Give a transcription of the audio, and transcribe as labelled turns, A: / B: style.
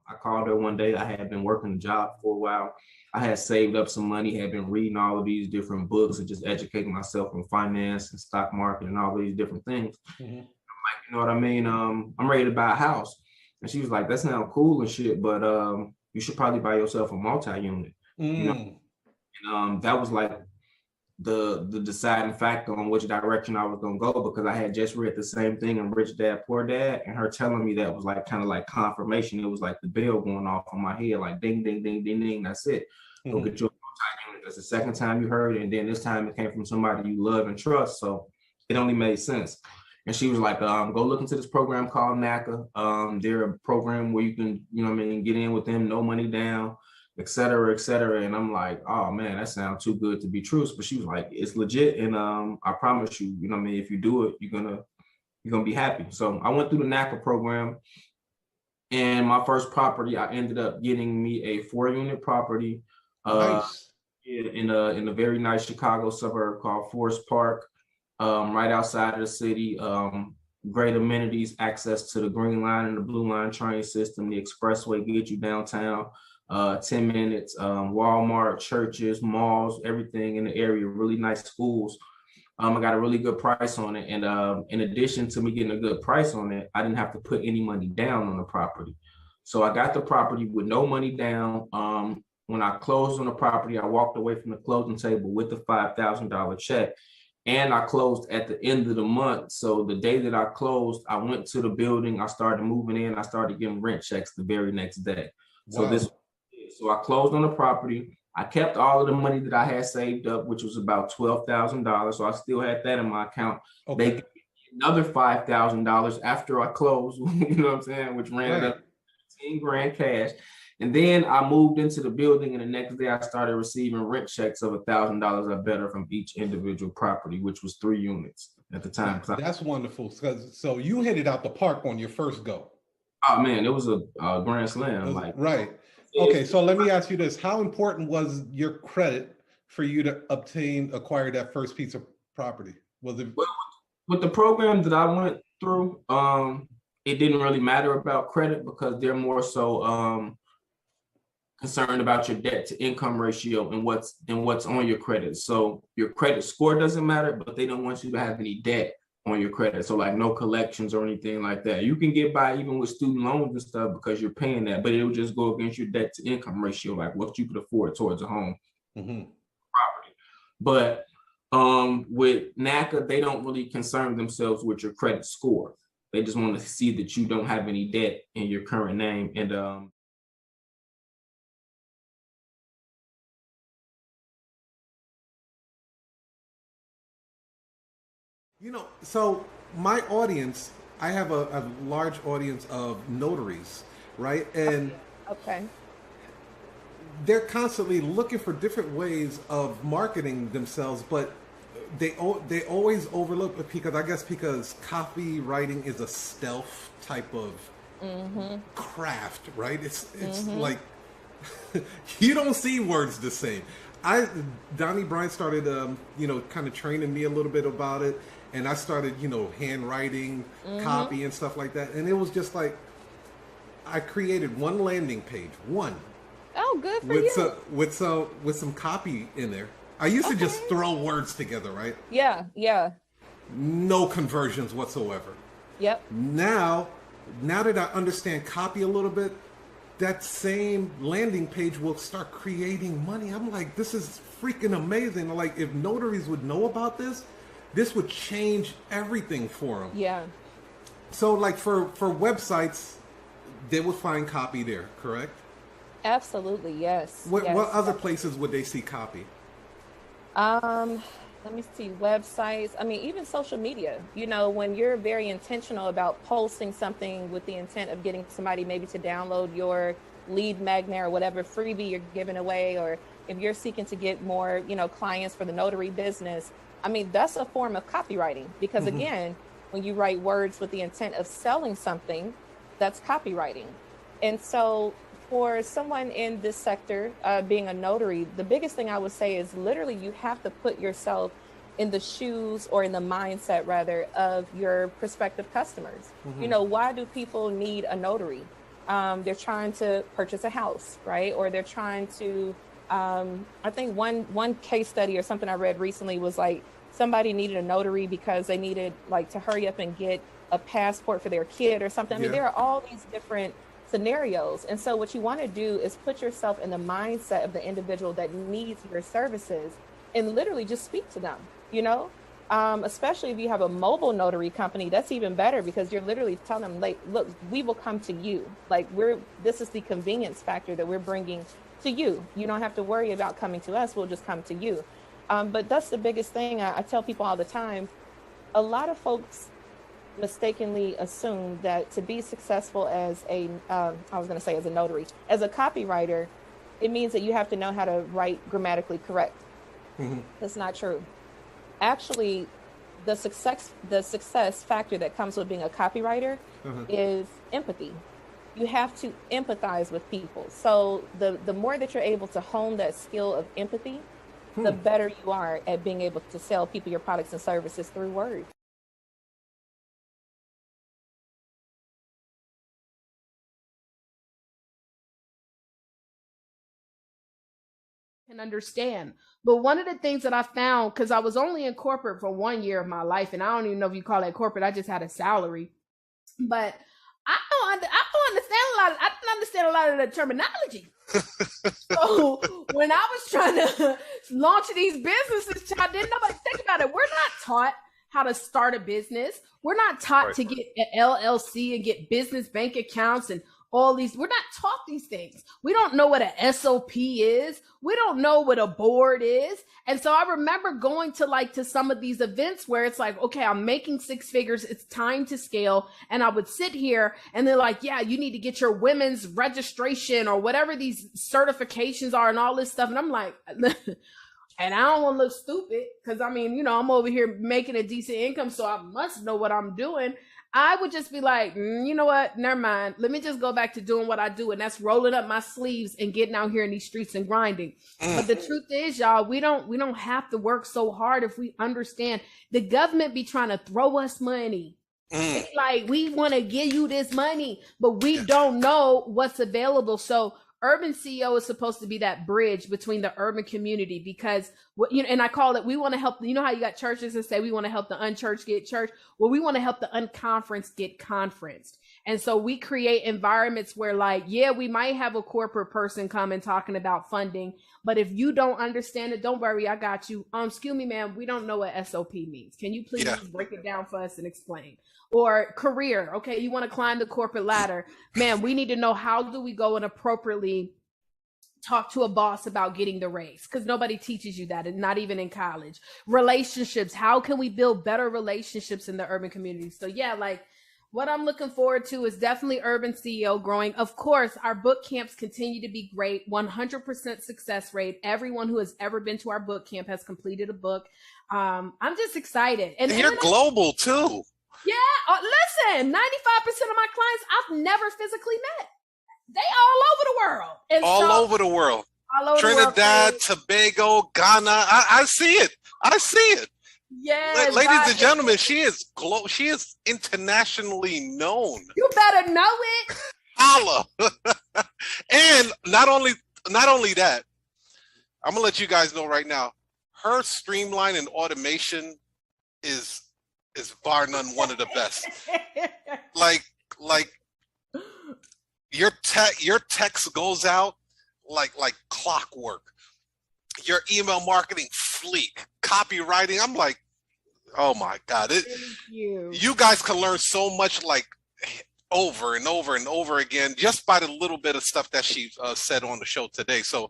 A: I called her one day. I had been working a job for a while. I had saved up some money, had been reading all of these different books and just educating myself on finance and stock market and all these different things.
B: Mm-hmm.
A: Like, you know what I mean? I'm ready to buy a house. And she was like, that sounds cool and shit, but you should probably buy yourself a multi-unit. You know, and that was like the deciding factor on which direction I was gonna go, because I had just read the same thing in Rich Dad Poor Dad, and her telling me that was like kind of like confirmation. It was like the bell going off on my head, like ding, ding, ding, ding, ding. That's it. Go get your multi-unit. That's the second time you heard it, and then this time it came from somebody you love and trust. So it only made sense. And she was like, go look into this program called NACA. They're a program where you can, you know what I mean, get in with them, no money down, et cetera, et cetera. And I'm like, oh man, that sounds too good to be true. But she was like, it's legit. And I promise you, you know what I mean, if you do it, you're gonna be happy. So I went through the NACA program, and my first property, I ended up getting me a 4-unit property
B: Nice.
A: in a very nice Chicago suburb called Forest Park, right outside of the city. Great amenities, access to the Green Line and the Blue Line train system. The expressway gets you downtown. 10 minutes, Walmart, churches, malls, everything in the area, really nice schools. I got a really good price on it. And in addition to me getting a good price on it, I didn't have to put any money down on the property. So I got the property with no money down. When I closed on the property, I walked away from the closing table with the $5,000 check. And I closed at the end of the month. So the day that I closed, I went to the building, I started moving in, I started getting rent checks the very next day.
B: Wow.
A: So I closed on the property. I kept all of the money that I had saved up, which was about $12,000. So I still had that in my account.
B: Okay.
A: They gave me another $5,000 after I closed, you know what I'm saying, which ran up 10 grand cash. And then I moved into the building, and the next day I started receiving rent checks of $1,000 or better from each individual property, which was 3 units at the time.
B: That's wonderful. So you hit it out the park on your first go.
A: Oh man, it was a grand slam.
B: Right. Okay, so let me ask you this. How important was your credit for you to acquire that first piece of property? Was it?
A: Well, with the program that I went through, it didn't really matter about credit, because they're more so concerned about your debt to income ratio and what's on your credit. So your credit score doesn't matter, but they don't want you to have any debt on your credit. So like no collections or anything like that. You can get by even with student loans and stuff because you're paying that, but it will just go against your debt to income ratio, like what you could afford towards a home property. But with NACA, they don't really concern themselves with your credit score. They just want to see that you don't have any debt in your current name. And
B: so my audience, I have a large audience of notaries, right? And
C: okay,
B: they're constantly looking for different ways of marketing themselves, but they always overlook it because copywriting is a stealth type of craft, right? It's like you don't see words the same. Donnie Bryant started kind of training me a little bit about it. And I started, handwriting, copy and stuff like that. And it was just like, I created one landing page, one.
C: Oh, good for you.
B: With some copy in there. I used to just throw words together, right?
C: Yeah.
B: No conversions whatsoever.
C: Yep.
B: Now that I understand copy a little bit, that same landing page will start creating money. I'm like, this is freaking amazing. Like, if notaries would know about this would change everything for them.
C: Yeah.
B: So like for websites, they would find copy there, correct?
C: Absolutely, yes.
B: What other places would they see copy?
C: Let me see, websites. I mean, even social media. When you're very intentional about posting something with the intent of getting somebody maybe to download your lead magnet or whatever freebie you're giving away, or if you're seeking to get more, clients for the notary business, I mean, that's a form of copywriting, because again, when you write words with the intent of selling something, that's copywriting. And so for someone in this sector, being a notary, the biggest thing I would say is literally you have to put yourself in the shoes, or in the mindset rather, of your prospective customers. Why do people need a notary? they're trying to purchase a house, right? Or they're trying to, I think one case study or something I read recently was like somebody needed a notary because they needed like to hurry up and get a passport for their kid or something. I mean, there are all these different scenarios. And so what you want to do is put yourself in the mindset of the individual that needs your services and literally just speak to them, you know? Especially if you have a mobile notary company, that's even better because you're literally telling them, like, look, we will come to you. Like this is the convenience factor that we're bringing to you. You don't have to worry about coming to us. We'll just come to you. But that's the biggest thing. I tell people all the time, a lot of folks mistakenly assume that to be successful as a notary, as a copywriter, it means that you have to know how to write grammatically correct. Mm-hmm. That's not true. Actually, the success factor that comes with being a copywriter is empathy. You have to empathize with people. So the more that you're able to hone that skill of empathy, the better you are at being able to sell people your products and services through words.
D: Can understand. But one of the things that I found, because I was only in corporate for 1 year of my life, and I don't even know if you call that corporate, I just had a salary. But I don't understand a lot of the terminology. So when I was trying to launch these businesses, I didn't nobody think about it. We're not taught how to start a business. We're not taught to get an LLC and get business bank accounts and all these. We're not taught these things. We don't know what an SOP is. We don't know what a board is. And so I remember going to some of these events where it's like, okay, I'm making 6 figures. It's time to scale. And I would sit here and they're like, yeah, you need to get your women's registration or whatever these certifications are and all this stuff. And I'm like, and I don't want to look stupid because I mean, I'm over here making a decent income. So I must know what I'm doing. I would just be like, you know what? Never mind. Let me just go back to doing what I do. And that's rolling up my sleeves and getting out here in these streets and grinding. But the truth is, y'all, we don't have to work so hard if we understand the government be trying to throw us money. It's like, we want to give you this money, but we don't know what's available. So Urban CEO is supposed to be that bridge between the urban community because, and I call it, we want to help, you know how you got churches that say we want to help the unchurched get church? Well, we want to help the unconferenced get conferenced. And so we create environments where we might have a corporate person come and talking about funding, but if you don't understand it, don't worry, I got you. Excuse me, ma'am, we don't know what SOP means. Can you please break it down for us and explain? Or career. Okay, you want to climb the corporate ladder. Man, we need to know how do we go and appropriately talk to a boss about getting the raise because nobody teaches you that, and not even in college. Relationships. How can we build better relationships in the urban community? So what I'm looking forward to is definitely Urban CEO growing. Of course, our boot camps continue to be great. 100% success rate. Everyone who has ever been to our boot camp has completed a book. I'm just excited. And
E: you're global too.
D: Yeah, listen, 95% of my clients I've never physically met. They all over the world. And
E: all over the world. Trinidad, Tobago, Ghana. I see it. I see it.
D: Yes,
E: ladies and gentlemen, she is internationally known.
D: You better know it.
E: Holla. And not only that, I'm gonna let you guys know right now, her streamline and automation is bar none one of the best. like your text goes out like clockwork. Your email marketing fleek, copywriting. I'm like, oh my God. You guys can learn so much over and over and over again just by the little bit of stuff that she said on the show today. So